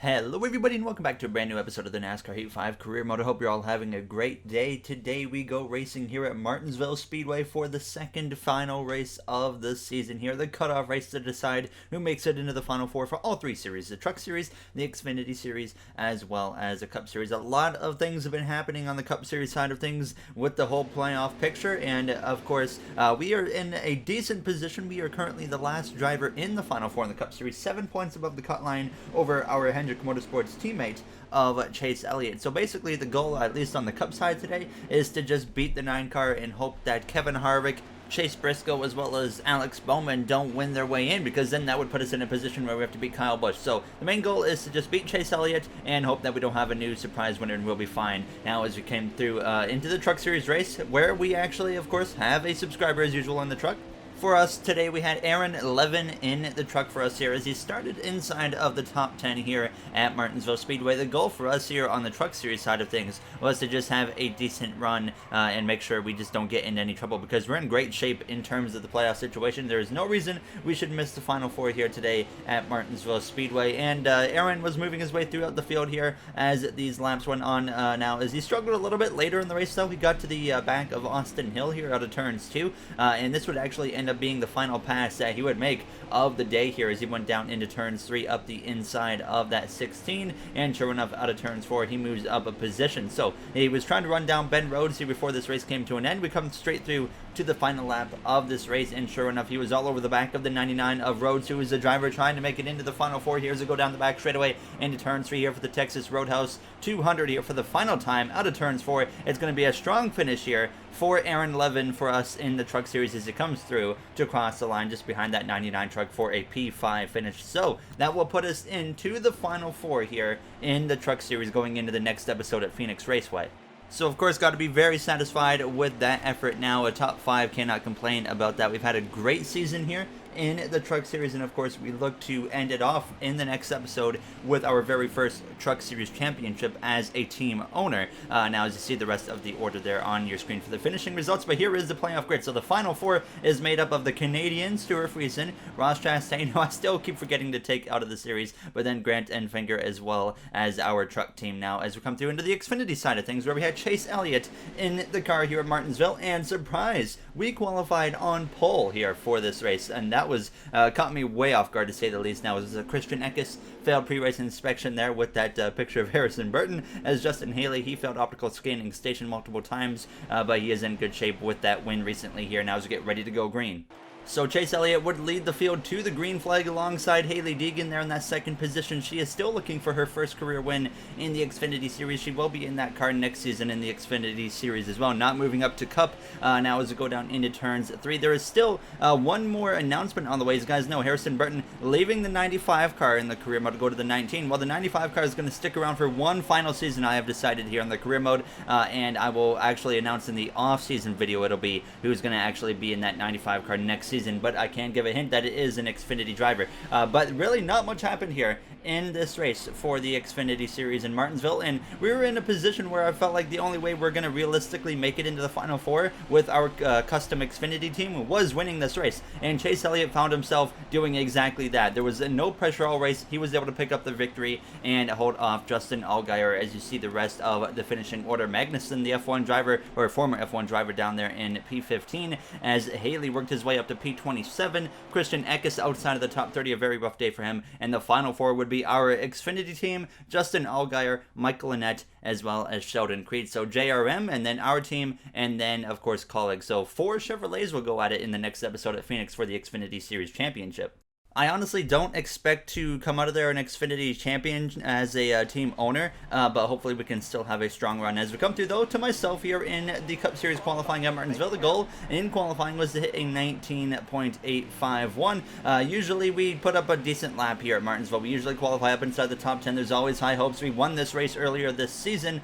Hello everybody and welcome back to a brand new episode of the NASCAR Heat 5 Career Mode. I hope you're all having a great day. Today we go racing here at Martinsville Speedway for the second final race of the season here. The cutoff race to decide who makes it into the Final Four for all three series. The Truck Series, the Xfinity Series, as well as the Cup Series. A lot of things have been happening on the Cup Series side of things with the whole playoff picture. And of course, we are in a decent position. We are currently the last driver in the Final Four in the Cup Series. 7 points above the cut line over our Hendrick Motorsports teammate of Chase Elliott. So basically the goal, at least on the Cup side today, is to just beat the 9 car and hope that Kevin Harvick, Chase Briscoe, as well as Alex Bowman don't win their way in, because then that would put us in a position where we have to beat Kyle Busch. So the main goal is to just beat Chase Elliott and hope that we don't have a new surprise winner and we'll be fine. Now as we came through into the Truck Series race, where we actually of course have a subscriber as usual on the truck. For us today, we had Aaron Levin in the truck for us here as he started inside of the top 10 here at Martinsville Speedway. The goal for us here on the Truck Series side of things was to just have a decent run and make sure we just don't get into any trouble, because we're in great shape in terms of the playoff situation. There is no reason we should miss the Final Four here today at Martinsville Speedway. And Aaron was moving his way throughout the field here as these laps went on now. As he struggled a little bit later in the race, though, he got to the back of Austin Hill here out of turns 2, and this would actually end up being the final pass that he would make of the day here as he went down into turns 3 up the inside of that 16, and sure enough, out of turns 4 he moves up a position. So he was trying to run down Ben Rhodes here before this race came to an end. We come straight through to the final lap of this race, and sure enough, he was all over the back of the 99 of Rhodes, who is the driver trying to make it into the Final Four here as they go down the back straightaway into turn 3 here for the Texas Roadhouse 200 here for the final time out of turns 4. It's going to be a strong finish here for Aaron Levin for us in the Truck Series as it comes through to cross the line just behind that 99 truck for a P5 finish. So that will put us into the Final Four here in the Truck Series going into the next episode at Phoenix Raceway. So of course, got to be very satisfied with that effort now. A top 5, cannot complain about that. We've had a great season here in the Truck Series, and of course we look to end it off in the next episode with our very first Truck Series championship as a team owner. Now as you see the rest of the order there on your screen for the finishing results, but here is the playoff grid. So the Final Four is made up of the Canadian Stuart Friesen, Ross Chastain, who I still keep forgetting to take out of the series, but then Grant Enfinger as well as our truck team. Now as we come through into the Xfinity side of things, where we had Chase Elliott in the car here at Martinsville, and surprise, we qualified on pole here for this race, and that was caught me way off guard to say the least. Now, as Christian Eckes failed pre-race inspection there with that picture of Harrison Burton, as Justin Haley, he failed optical scanning station multiple times, but he is in good shape with that win recently here now as we get ready to go green. So Chase Elliott would lead the field to the green flag alongside Haley Deegan there in that second position. She is still looking for her first career win in the Xfinity Series. She will be in that car next season in the Xfinity Series as well. Not moving up to Cup now as we go down into turns 3. There is still one more announcement on the way. As you guys know, Harrison Burton leaving the 95 car in the career mode to go to the 19. Well, the 95 car is going to stick around for one final season, I have decided, here on the career mode, and I will actually announce in the off-season video it'll be who's going to actually be in that 95 car next season. But I can give a hint that it is an Xfinity driver. But really not much happened here in this race for the Xfinity Series in Martinsville, and we were in a position where I felt like the only way we're going to realistically make it into the Final Four with our custom Xfinity team was winning this race, and Chase Elliott found himself doing exactly that. There was no pressure all race. He was able to pick up the victory and hold off Justin Allgaier as you see the rest of the finishing order. Magnussen, the F1 driver, or former F1 driver down there in P15, as Haley worked his way up to P27. Christian Eckes outside of the top 30, a very rough day for him, and the Final Four would be our Xfinity team, Justin Allgaier, Michael Annett, as well as Sheldon Creed. So JRM, and then our team, and then of course colleagues. So 4 Chevrolets will go at it in the next episode at Phoenix for the Xfinity Series Championship. I honestly don't expect to come out of there an Xfinity champion as a team owner, but hopefully we can still have a strong run. As we come through, though, to myself here in the Cup Series qualifying at Martinsville, the goal in qualifying was to hit a 19.851. Usually we put up a decent lap here at Martinsville. We usually qualify up inside the top 10. There's always high hopes. We won this race earlier this season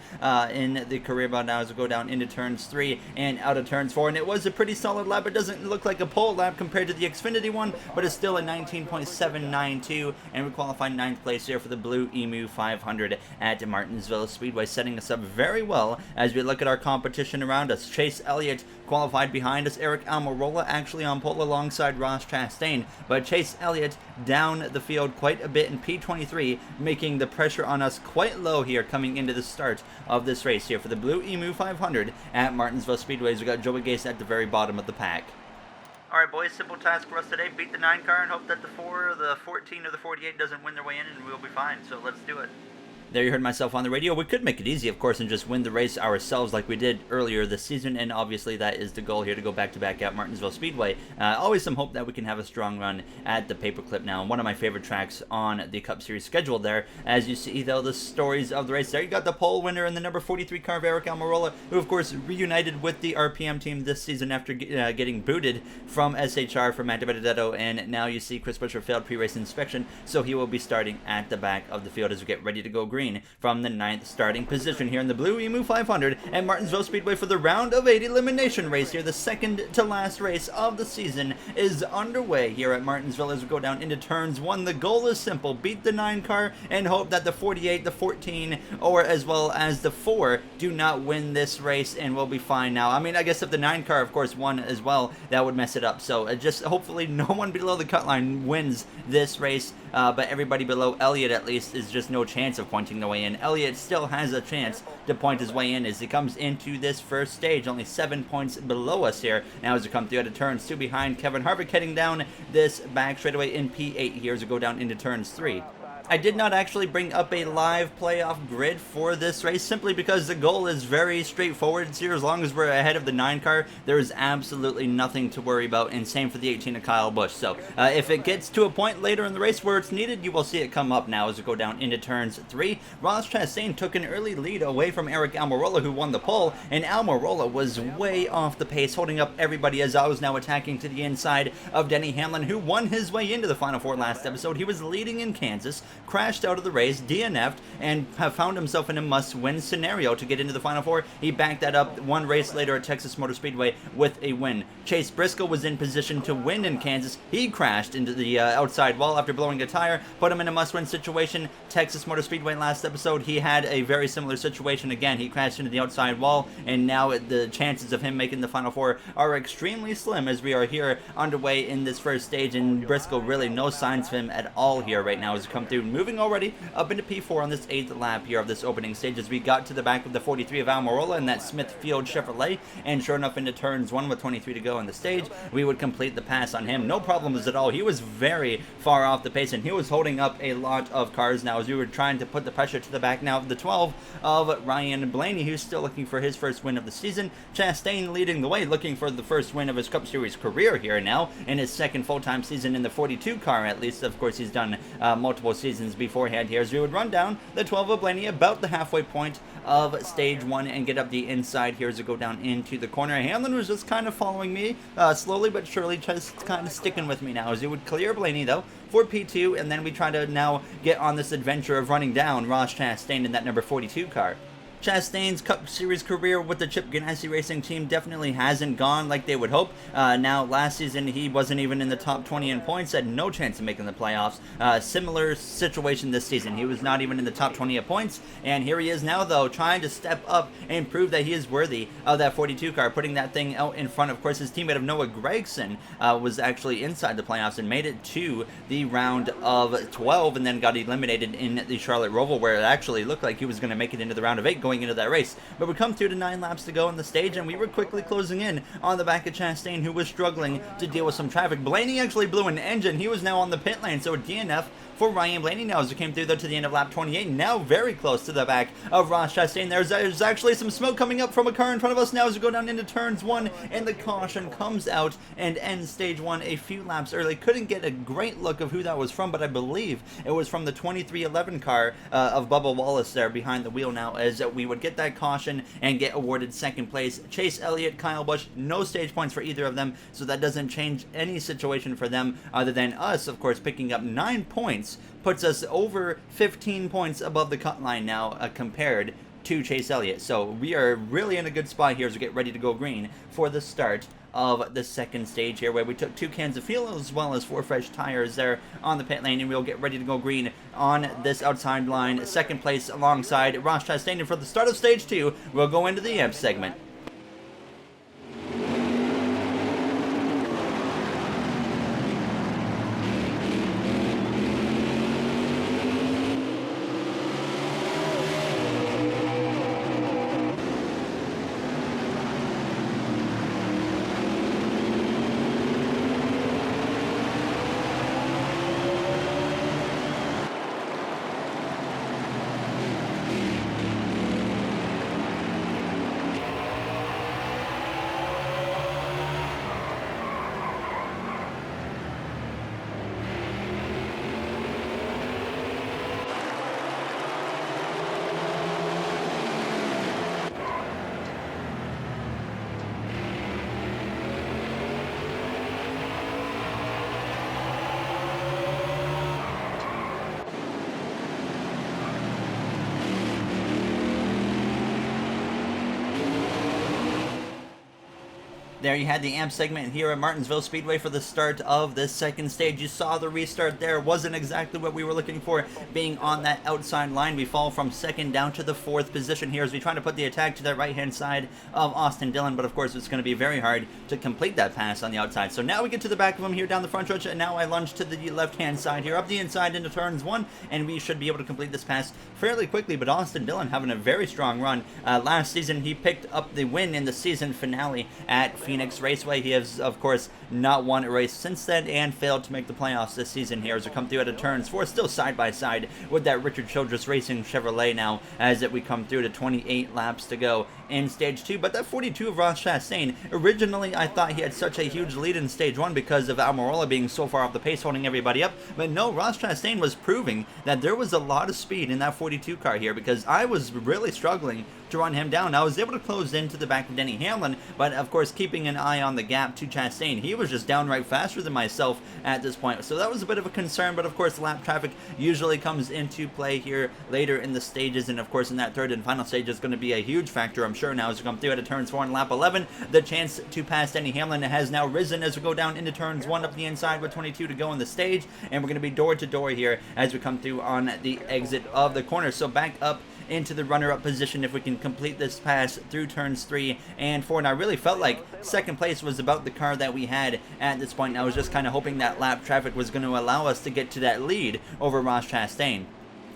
in the career mode now as we go down into turns 3 and out of turns 4, and it was a pretty solid lap. It doesn't look like a pole lap compared to the Xfinity one, but it's still a 19. 14.792, and we qualified 9th place here for the Blue Emu 500 at Martinsville Speedway, setting us up very well as we look at our competition around us. Chase Elliott qualified behind us. Eric Almirola actually on pole alongside Ross Chastain, but Chase Elliott down the field quite a bit in P23, making the pressure on us quite low here coming into the start of this race here for the Blue Emu 500 at Martinsville Speedway. We got Joey Gase at the very bottom of the pack. Alright boys, simple task for us today. Beat the 9 car and hope that the 4, the 14, or the 48 doesn't win their way in, and we'll be fine. So let's do it. There you heard myself on the radio. We could make it easy, of course, and just win the race ourselves like we did earlier this season, and obviously that is the goal here, to go back-to-back at Martinsville Speedway. Always some hope that we can have a strong run at the Paperclip now, one of my favorite tracks on the Cup Series schedule there. As you see, though, the stories of the race there, you got the pole winner in the number 43 car of Eric Almirola, who, of course, reunited with the RPM team this season after getting booted from SHR for Matt Benedetto, and now you see Chris Buescher failed pre-race inspection, so he will be starting at the back of the field as we get ready to go green from the 9th starting position here in the Blue Emu 500 at Martinsville Speedway for the round of 8 elimination race here. The second to last race of the season is underway here at Martinsville as we go down into turns 1. The goal is simple: beat the 9 car and hope that the 48, the 14, or as well as the 4 do not win this race, and we'll be fine now. I mean, I guess if the 9 car, of course, won as well, that would mess it up. So just hopefully no one below the cut line wins this race, but everybody below Elliott at least is just no chance of pointing the way in. Elliott still has a chance to point his way in as he comes into this first stage, only 7 points below us here now as we come through out of turns 2 behind Kevin Harvick, heading down this back straightaway in P8 here as we go down into turns 3. I did not actually bring up a live playoff grid for this race simply because the goal is very straightforward here. As long as we're ahead of the 9 car, there is absolutely nothing to worry about, and same for the 18 of Kyle Busch. So if it gets to a point later in the race where it's needed, you will see it come up now as we go down into turns 3. Ross Chastain took an early lead away from Eric Almirola, who won the pole, and Almirola was way off the pace, holding up everybody as I was now attacking to the inside of Denny Hamlin, who won his way into the Final Four last episode. He was leading in Kansas, crashed out of the race, DNF'd, and have found himself in a must-win scenario to get into the Final Four. He backed that up one race later at Texas Motor Speedway with a win. Chase Briscoe was in position to win in Kansas. He crashed into the outside wall after blowing a tire, put him in a must-win situation. Texas Motor Speedway last episode, he had a very similar situation again. He crashed into the outside wall, and now the chances of him making the Final Four are extremely slim as we are here underway in this first stage, and Briscoe really no signs of him at all here right now as we come through. Moving already up into P4 on this 8th lap here of this opening stage as we got to the back of the 43 of Almirola in that Smithfield Chevrolet, and sure enough into turns 1 with 23 to go on the stage, we would complete the pass on him. No problems at all. He was very far off the pace, and he was holding up a lot of cars now as we were trying to put the pressure to the back now of the 12 of Ryan Blaney, who's still looking for his first win of the season. Chastain leading the way, looking for the first win of his Cup Series career here now in his second full-time season in the 42 car at least. Of course, he's done multiple seasons beforehand here as we would run down the 12 of Blaney about the halfway point of stage 1 and get up the inside here as we go down into the corner. Hamlin was just kind of following me slowly but surely, just kind of sticking with me now as he would clear Blaney though for P2, and then we try to now get on this adventure of running down Ross Chastain in that number 42 car. Chastain's Cup Series career with the Chip Ganassi Racing team definitely hasn't gone like they would hope. Now, last season, he wasn't even in the top 20 in points, had no chance of making the playoffs. Similar situation this season. He was not even in the top 20 of points, and here he is now, though, trying to step up and prove that he is worthy of that 42 car, putting that thing out in front. Of course, his teammate of Noah Gragson was actually inside the playoffs and made it to the round of 12 and then got eliminated in the Charlotte Roval, where it actually looked like he was going to make it into the round of 8 going into that race. But we come through to 9 laps to go on the stage, and we were quickly closing in on the back of Chastain, who was struggling to deal with some traffic. Blaney actually blew an engine. He was now on the pit lane, so a DNF for Ryan Blaney now as we came through there to the end of lap 28, now very close to the back of Ross Chastain. There's actually some smoke coming up from a car in front of us now as we go down into turns 1, and the caution comes out and ends stage 1 a few laps early. Couldn't get a great look of who that was from, but I believe it was from the 2311 car of Bubba Wallace there behind the wheel now, as we would get that caution and get awarded second place. Chase Elliott, Kyle Busch, no stage points for either of them, so that doesn't change any situation for them other than us, of course, picking up 9 points, puts us over 15 points above the cut line now compared to Chase Elliott. So we are really in a good spot here as we get ready to go green for the start of the second stage here, where we took 2 cans of fuel as well as 4 fresh tires there on the pit lane, and we'll get ready to go green on this outside line. Second place alongside Ross Chastain, and for the start of stage 2, we'll go into the amp segment. There you had the amp segment here at Martinsville Speedway for the start of the second stage. You saw the restart there. Wasn't exactly what we were looking for, being on that outside line. We fall from second down to the 4th position here as we try to put the attack to the right-hand side of Austin Dillon, but of course it's going to be very hard to complete that pass on the outside. So now we get to the back of him here down the front stretch, and now I lunge to the left-hand side here, up the inside into turns 1, and we should be able to complete this pass fairly quickly, but Austin Dillon having a very strong run. Last season, he picked up the win in the season finale at Phoenix Raceway. He has, of course, not won a race since then and failed to make the playoffs this season here as we come through at turns 4, still side by side with that Richard Childress Racing Chevrolet now as we come through to 28 laps to go in stage 2. But that 42 of Ross Chastain, originally I thought he had such a huge lead in stage 1 because of Almirola being so far off the pace, holding everybody up, but no, Ross Chastain was proving that there was a lot of speed in that 42 car here because I was really struggling to run him down. I was able to close into the back of Denny Hamlin, but of course keeping an eye on the gap to Chastain. He was just downright faster than myself at this point, so that was a bit of a concern, but of course lap traffic usually comes into play here later in the stages, and of course in that third and final stage is going to be a huge factor, I'm sure, now as we come through at turns 4 and lap 11. The chance to pass Denny Hamlin has now risen as we go down into turns 1 up the inside with 22 to go in the stage, and we're going to be door to door here as we come through on the exit of the corner. So back up into the runner-up position if we can complete this pass through turns 3 and 4. And I really felt like second place was about the car that we had at this point. And I was just kind of hoping that lap traffic was going to allow us to get to that lead over Ross Chastain.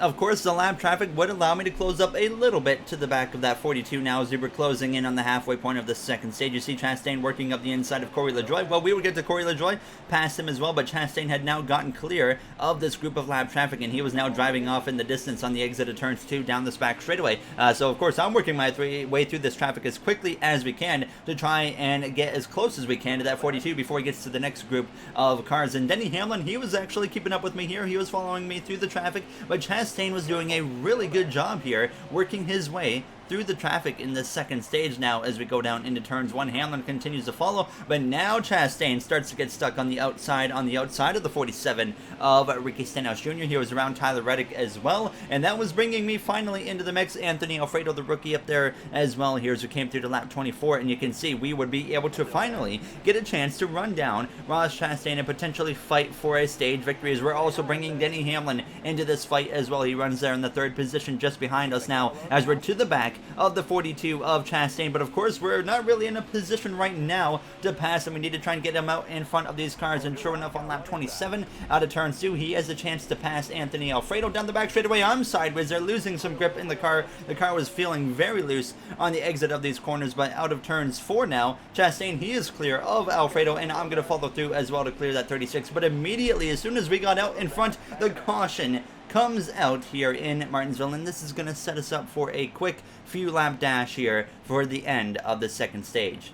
Of course, the lap traffic would allow me to close up a little bit to the back of that 42 now as we were closing in on the halfway point of the second stage. You see Chastain working up the inside of Corey LaJoie. Well, we would get to Corey LaJoie, past him as well, but Chastain had now gotten clear of this group of lap traffic, and he was now driving off in the distance on the exit of turns 2 down this back straightaway. So, of course, I'm working my way through this traffic as quickly as we can to try and get as close as we can to that 42 before he gets to the next group of cars. And Denny Hamlin, he was actually keeping up with me here. He was following me through the traffic, but Chastain was doing a really good job here, working his way through the traffic in this second stage now as we go down into turns 1. Hamlin continues to follow, but now Chastain starts to get stuck on the outside of the 47 of Ricky Stenhouse Jr. He was around Tyler Reddick as well, and that was bringing me finally into the mix. Anthony Alfredo, the rookie, up there as well here as we came through to lap 24, and you can see we would be able to finally get a chance to run down Ross Chastain and potentially fight for a stage victory, as we're also bringing Denny Hamlin into this fight as well. He runs there in the 3rd position just behind us now as we're to the back of the 42 of Chastain, but of course we're not really in a position right now to pass him. We need to try and get him out in front of these cars, and sure enough on lap 27 out of turn 2 he has a chance to pass Anthony Alfredo down the back straightaway. I'm sideways, they're losing some grip in the car. The car was feeling very loose on the exit of these corners, but out of turns 4 now, Chastain, he is clear of Alfredo, and I'm going to follow through as well to clear that 36, but immediately as soon as we got out in front, the caution comes out here in Martinsville, and this is going to set us up for a quick few lap dash here for the end of the second stage.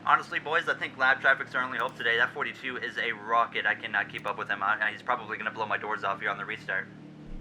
Honestly, boys, I think lap traffic's our only hope today. That 42 is a rocket. I cannot keep up with him. He's probably going to blow my doors off here on the restart.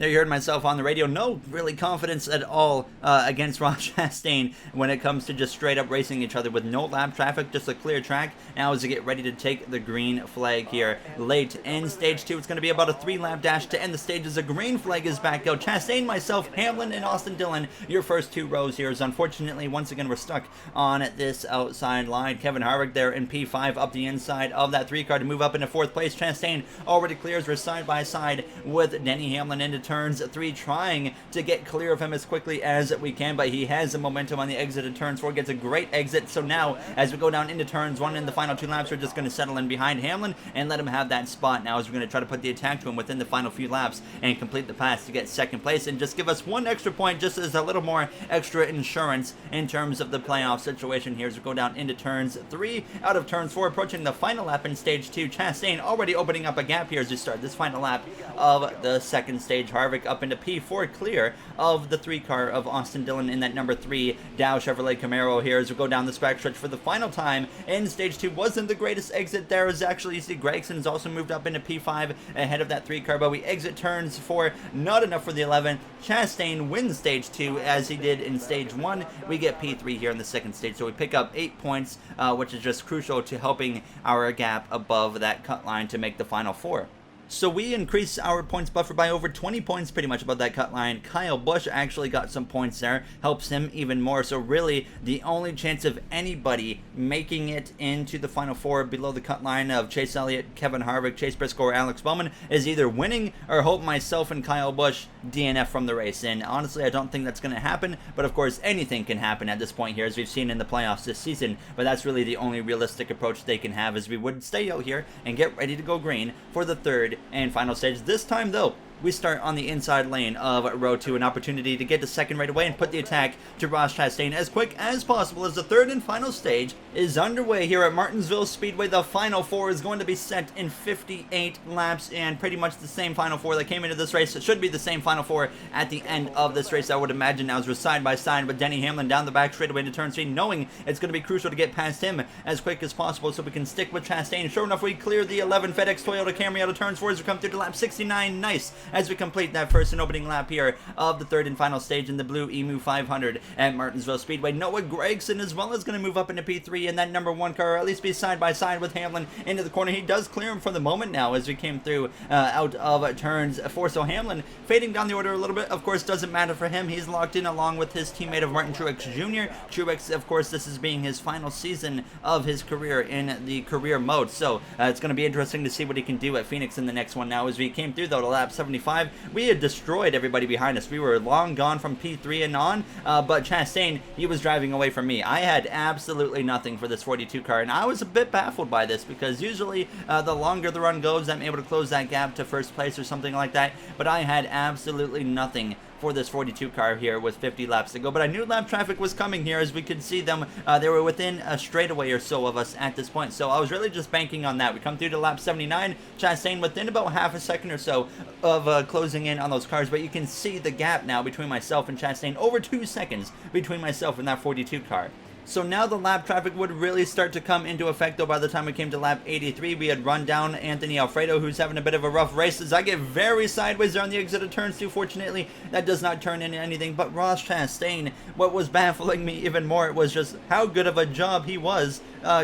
There you heard myself on the radio. No really confidence at all against Ross Chastain when it comes to just straight up racing each other with no lap traffic, just a clear track. Now as we get ready to take the green flag here late in stage 2, it's going to be about a 3-lap dash to end the stage as a green flag is back out. Chastain, myself, Hamlin, and Austin Dillon, your first 2 rows here, as unfortunately once again we're stuck on this outside line. Kevin Harvick there in P5 up the inside of that 3 car to move up into 4th place. Chastain already clears. We're side by side with Denny Hamlin into turns 3, trying to get clear of him as quickly as we can, but he has the momentum on the exit of turns 4, gets a great exit. So now as we go down into turns 1 in the final 2 laps, we're just going to settle in behind Hamlin and let him have that spot now, as we're going to try to put the attack to him within the final few laps and complete the pass to get 2nd place and just give us 1 extra point, just as a little more extra insurance in terms of the playoff situation here as we go down into turns 3 out of turns 4, approaching the final lap in stage 2. Chastain already opening up a gap here as we start this final lap of the 2nd stage. Harvick up into P4, clear of the 3 car of Austin Dillon in that number 3 Dow Chevrolet Camaro here as we go down this backstretch for the final time in stage 2. Wasn't the greatest exit there, as actually you see Gregson's also moved up into P5 ahead of that 3 car, but we exit turns 4, not enough for the 11. Chastain wins stage 2 as he did in stage 1. We get P3 here in the 2nd stage, so we pick up 8 points, which is just crucial to helping our gap above that cut line to make the final 4. So we increased our points buffer by over 20 points pretty much above that cut line. Kyle Busch actually got some points there, helps him even more. So really the only chance of anybody making it into the final 4 below the cut line of Chase Elliott, Kevin Harvick, Chase Briscoe, or Alex Bowman is either winning or hope myself and Kyle Busch DNF from the race. And honestly, I don't think that's going to happen, but of course anything can happen at this point here, as we've seen in the playoffs this season. But that's really the only realistic approach they can have, as we would stay out here and get ready to go green for the 3rd and final stage. This time though, we start on the inside lane of row 2, an opportunity to get to 2nd right away and put the attack to Ross Chastain as quick as possible, as the 3rd and final stage is underway here at Martinsville Speedway. The final 4 is going to be set in 58 laps, and pretty much the same final 4 that came into this race. It should be the same final 4 at the end of this race, I would imagine, now as we're side by side with Denny Hamlin down the back straightaway into turn 3, knowing it's going to be crucial to get past him as quick as possible so we can stick with Chastain. Sure enough, we clear the 11 FedEx Toyota Camry out of turns 4 as we come through to lap 69. Nice, as we complete that first and opening lap here of the 3rd and final stage in the blue EMU 500 at Martinsville Speedway. Noah Gragson as well is going to move up into P3 in that number 1 car, or at least be side by side with Hamlin into the corner. He does clear him for the moment now as we came through out of turns 4. So Hamlin fading down the order a little bit, of course, doesn't matter for him. He's locked in along with his teammate of Martin Truex Jr. Truex, of course, this is being his final season of his career in the career mode. So it's going to be interesting to see what he can do at Phoenix in the next one now. As we came through though to lap 75, we had destroyed everybody behind us. We were long gone from P3 and on, but Chastain, he was driving away from me. I had absolutely nothing for this 42 car, and I was a bit baffled by this, because usually the longer the run goes, I'm able to close that gap to 1st place or something like that, but I had absolutely nothing for this 42 car here with 50 laps to go. But I knew lap traffic was coming here, as we could see them. They were within a straightaway or so of us at this point, so I was really just banking on that. We come through to lap 79, Chastain within about half a second or so of closing in on those cars, but you can see the gap now between myself and Chastain, over 2 seconds between myself and that 42 car. So now the lap traffic would really start to come into effect, though. By the time we came to lap 83, we had run down Anthony Alfredo, who's having a bit of a rough race, as I get very sideways there on the exit of turns 2. Fortunately, that does not turn into anything. But Ross Chastain, what was baffling me even more was just how good of a job he was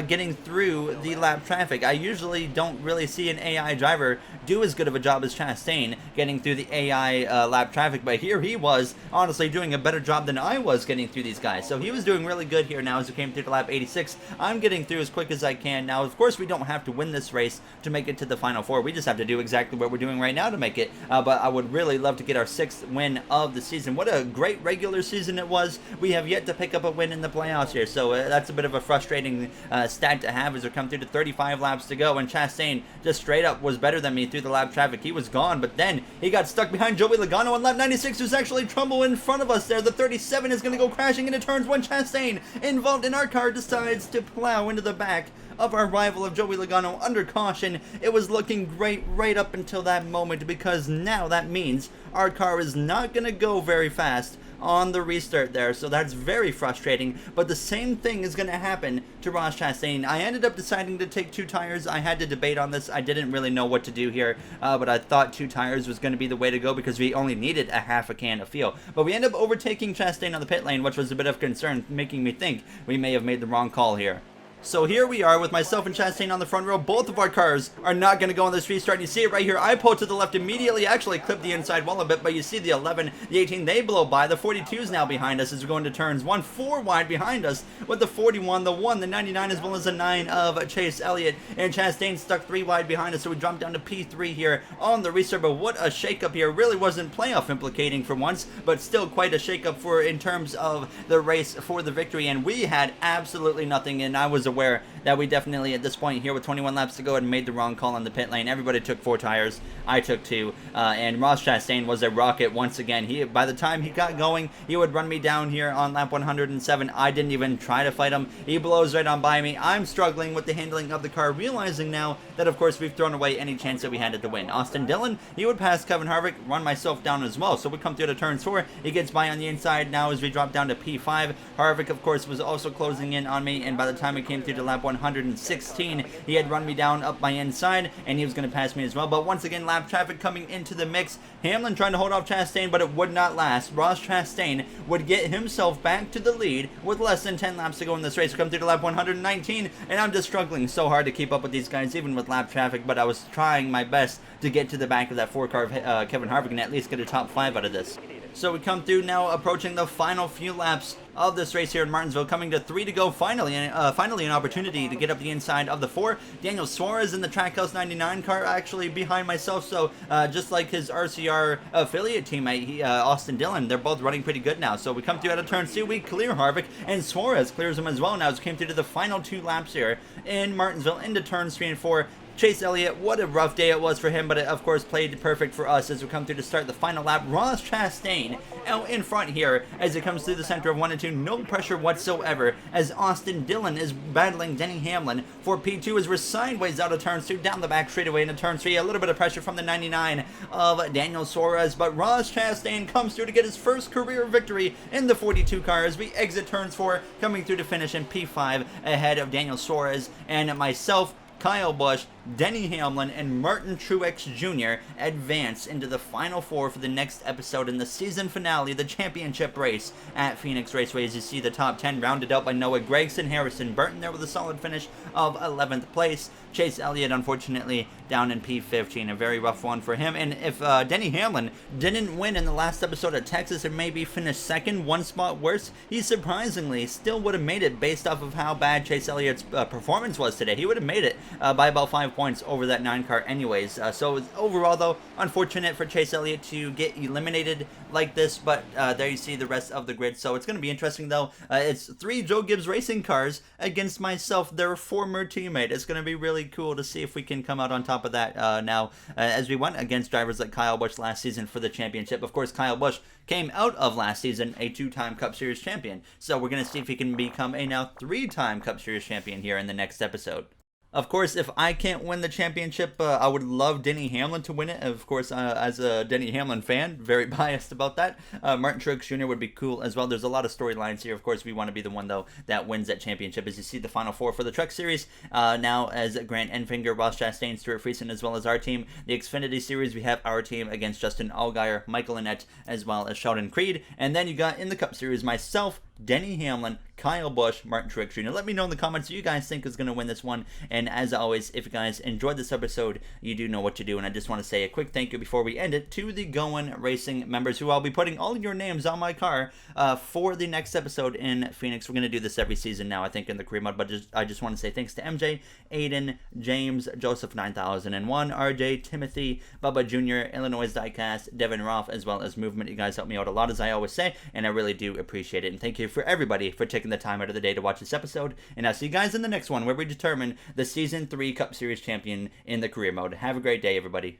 getting through the lap traffic. I usually don't really see an AI driver do as good of a job as Chastain getting through the AI lap traffic, but here he was honestly doing a better job than I was getting through these guys. So he was doing really good here now as we came through to lap 86. I'm getting through as quick as I can. Now, of course, we don't have to win this race to make it to the final 4. We just have to do exactly what we're doing right now to make it, but I would really love to get our 6th win of the season. What a great regular season it was. We have yet to pick up a win in the playoffs here, so that's a bit of a frustrating stat to have as we come through to 35 laps to go, and Chastain just straight up was better than me through the lap traffic. He was gone, but then he got stuck behind Joey Logano on lap 96, who's actually trouble in front of us there. The 37 is going to go crashing into turns 1. Chastain, involved in our car, decides to plow into the back of our rival of Joey Logano under caution. It was looking great right up until that moment, because now that means our car is not going to go very fast on the restart there, so that's very frustrating. But the same thing is going to happen to Ross Chastain. I ended up deciding to take 2 tires. I had to debate on this. I didn't really know what to do here, but I thought 2 tires was going to be the way to go because we only needed a half a can of fuel. But we ended up overtaking Chastain on the pit lane, which was a bit of concern, making me think we may have made the wrong call here. So here we are with myself and Chastain on the front row. Both of our cars are not going to go on this restart. You see it right here. I pull to the left immediately. Actually clipped the inside wall a bit, but you see the 11, the 18, they blow by. The 42 is now behind us as we go into turns 1, 4 wide behind us with the 41, the 1, the 99, as well as the 9 of Chase Elliott. And Chastain stuck 3 wide behind us, so we dropped down to P3 here on the restart. But what a shakeup here. Really wasn't playoff implicating for once, but still quite a shakeup for in terms of the race for the victory. And we had absolutely nothing, and I was aware that we definitely at this point here with 21 laps to go had made the wrong call on the pit lane. Everybody took 4 tires. I took 2, and Ross Chastain was a rocket once again. By the time he got going, he would run me down here on lap 107. I didn't even try to fight him. He blows right on by me. I'm struggling with the handling of the car, realizing now that of course we've thrown away any chance that we had to win. Austin Dillon, he would pass Kevin Harvick, run myself down as well. So we come through to turns 4. He gets by on the inside now as we drop down to P5. Harvick of course was also closing in on me, and by the time we came through to lap 116, he had run me down up my inside, and he was going to pass me as well. But once again, lap traffic coming into the mix. Hamlin trying to hold off Chastain, but it would not last. Ross Chastain would get himself back to the lead with less than 10 laps to go in this race. Come through to lap 119, and I'm just struggling so hard to keep up with these guys, even with lap traffic, but I was trying my best to get to the back of that 4 car of Kevin Harvick and at least get a top 5 out of this. So we come through now, approaching the final few laps of this race here in Martinsville, coming to 3 to go. Finally an opportunity to get up the inside of the 4. Daniel Suarez in the Trackhouse 99 car, actually behind myself. So just like his RCR affiliate teammate, Austin Dillon, they're both running pretty good now. So we come through out of turn 2, we clear Harvick, and Suarez clears him as well now as we came through to the final 2 laps here in Martinsville into turns 3 and 4. Chase Elliott, what a rough day it was for him, but it of course played perfect for us as we come through to start the final lap. Ross Chastain out in front here as it comes through the center of 1 and 2. No pressure whatsoever as Austin Dillon is battling Denny Hamlin for P2 as we're sideways out of turns 2 down the back straightaway into turn 3. A little bit of pressure from the 99 of Daniel Suarez, but Ross Chastain comes through to get his first career victory in the 42 car as we exit turns 4, coming through to finish in P5 ahead of Daniel Suarez and myself, Kyle Busch, Denny Hamlin, and Martin Truex Jr. advance into the final 4 for the next episode in the season finale, the championship race at Phoenix Raceway. As you see, the top 10 rounded out by Noah Gragson, Harrison Burton there with a solid finish of 11th place. Chase Elliott, unfortunately, down in P15, a very rough one for him. And if Denny Hamlin didn't win in the last episode at Texas and maybe finished second, 1 spot worse, he surprisingly still would have made it based off of how bad Chase Elliott's performance was today. He would have made it by about 5 points over that 9 car anyways. So overall, though, unfortunate for Chase Elliott to get eliminated like this, but there you see the rest of the grid. So it's going to be interesting, though. It's 3 Joe Gibbs Racing cars against myself, their former teammate. It's going to be really cool to see if we can come out on top of that now as we went against drivers like Kyle Busch last season for the championship. Of course, Kyle Busch came out of last season a 2-time Cup Series champion. So we're going to see if he can become a now 3-time Cup Series champion here in the next episode. Of course, if I can't win the championship, I would love Denny Hamlin to win it. Of course, as a Denny Hamlin fan, very biased about that. Martin Truex Jr. would be cool as well. There's a lot of storylines here. Of course, we want to be the one, though, that wins that championship. As you see, the final 4 for the Truck Series, now as Grant Enfinger, Ross Chastain, Stuart Friesen, as well as our team. The Xfinity Series, we have our team against Justin Allgaier, Michael Annett, as well as Sheldon Creed. And then you got in the Cup Series myself, Denny Hamlin, Kyle Busch, Martin Truex Jr. Let me know in the comments who you guys think is going to win this one. And as always, if you guys enjoyed this episode, you do know what to do. And I just want to say a quick thank you before we end it to the Going Racing members, who I'll be putting all your names on my car for the next episode in Phoenix. We're going to do this every season now, I think, in the career mode. But I just want to say thanks to MJ, Aiden, James, Joseph 9001, RJ, Timothy, Bubba Jr., Illinois Diecast, Devin Roth, as well as Movement. You guys help me out a lot, as I always say, and I really do appreciate it. And thank you for everybody for taking the time out of the day to watch this episode. And I'll see you guys in the next one, where we determine the Season 3 Cup Series champion in the career mode. Have a great day, everybody.